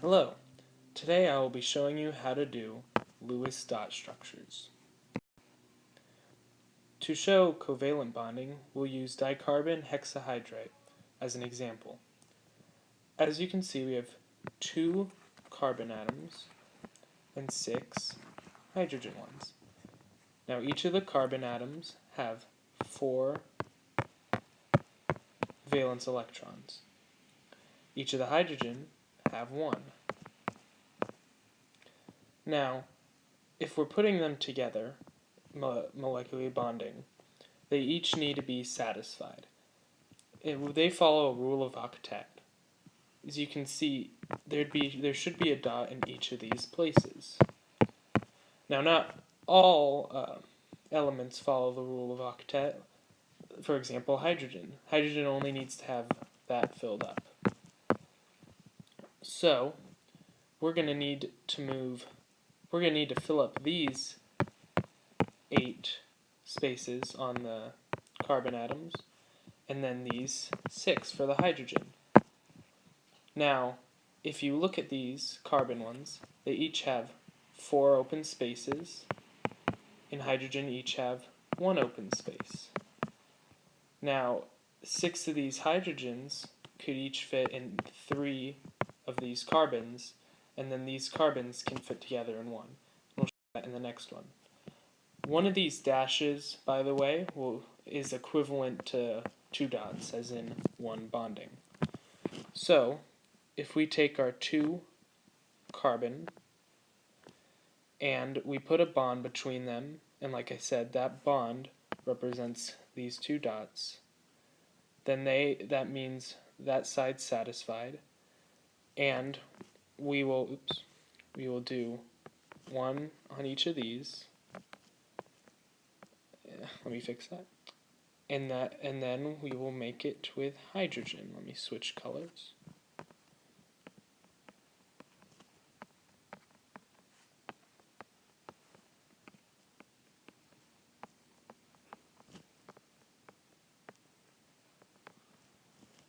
Hello, today I will be showing you how to do Lewis dot structures. To show covalent bonding, we'll use dicarbon hexahydride as an example. As you can see, we have 2 carbon atoms and 6 hydrogen ones. Now each of the carbon atoms have 4 valence electrons. Each of the hydrogen have 1. Now, if we're putting them together, molecularly bonding, they each need to be satisfied. They follow a rule of octet. As you can see, there should be a dot in each of these places. Now, not all elements follow the rule of octet. For example, hydrogen. Hydrogen only needs to have that filled up. So, we're going to need to fill up these 8 spaces on the carbon atoms, and then these 6 for the hydrogen. Now, if you look at these carbon ones, they each have 4 open spaces, and hydrogen each have 1 open space. Now, 6 of these hydrogens could each fit in 3 of these carbons, and then these carbons can fit together in 1. We'll show that in the next one. One of these dashes, by the way, is equivalent to 2 dots, as in 1 bonding. So, if we take our 2 carbon and we put a bond between them, and like I said, that bond represents these 2 dots, then that means that side's satisfied, and we will do 1 on each of these. Let me fix that. And then we will make it with hydrogen. Let me switch colors.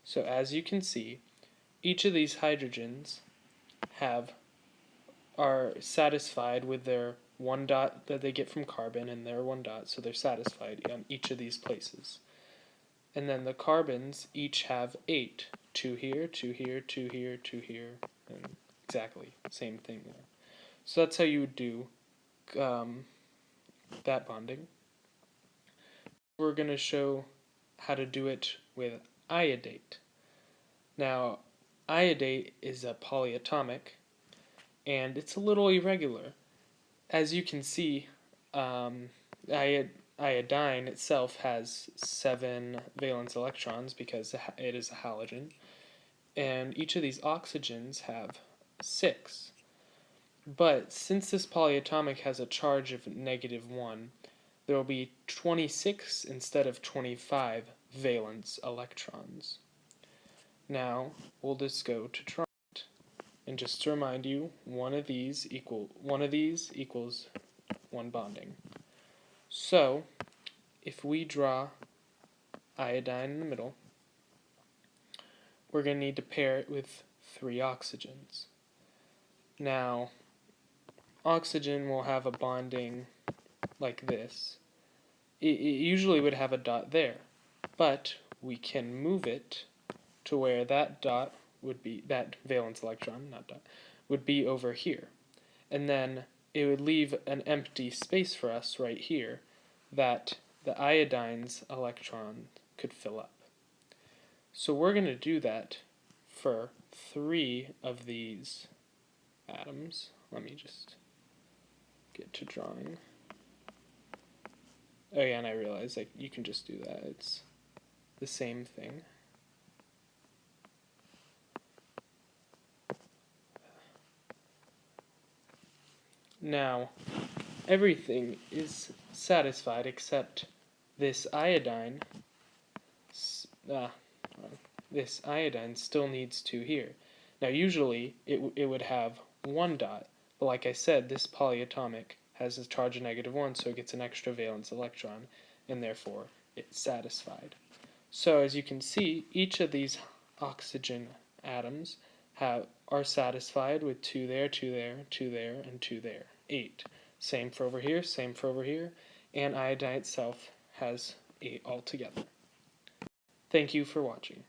So as you can see, each of these hydrogens are satisfied with their 1 dot that they get from carbon and their 1 dot, so they're satisfied on each of these places. And then the carbons each have 8. 2 here, 2 here, 2 here, 2 here, and exactly same thing there. So that's how you would do that bonding. We're going to show how to do it with iodate. Now, iodate is a polyatomic, and it's a little irregular. As you can see, iodine itself has 7 valence electrons because it is a halogen, and each of these oxygens have 6. But since this polyatomic has a charge of -1, there will be 26 instead of 25 valence electrons. Now, we'll just go to try it. And just to remind you, one of these equals 1 bonding. So, if we draw iodine in the middle, we're going to need to pair it with 3 oxygens. Now, oxygen will have a bonding like this. It usually would have a dot there, but we can move it to where that dot would be, that valence electron, not dot, would be over here. And then it would leave an empty space for us right here that the iodine's electron could fill up. So we're going to do that for 3 of these atoms. Let me just get to drawing. Oh yeah, and I realize you can just do that. It's the same thing. Now, everything is satisfied except this iodine. This iodine still needs 2 here. Now, usually it would have 1 dot, but like I said, this polyatomic has a charge of -1, so it gets an extra valence electron, and therefore it's satisfied. So as you can see, each of these oxygen atoms are satisfied with 2 there, 2 there, 2 there, and 2 there. 8. Same for over here, same for over here, and iodine itself has 8 altogether. Thank you for watching.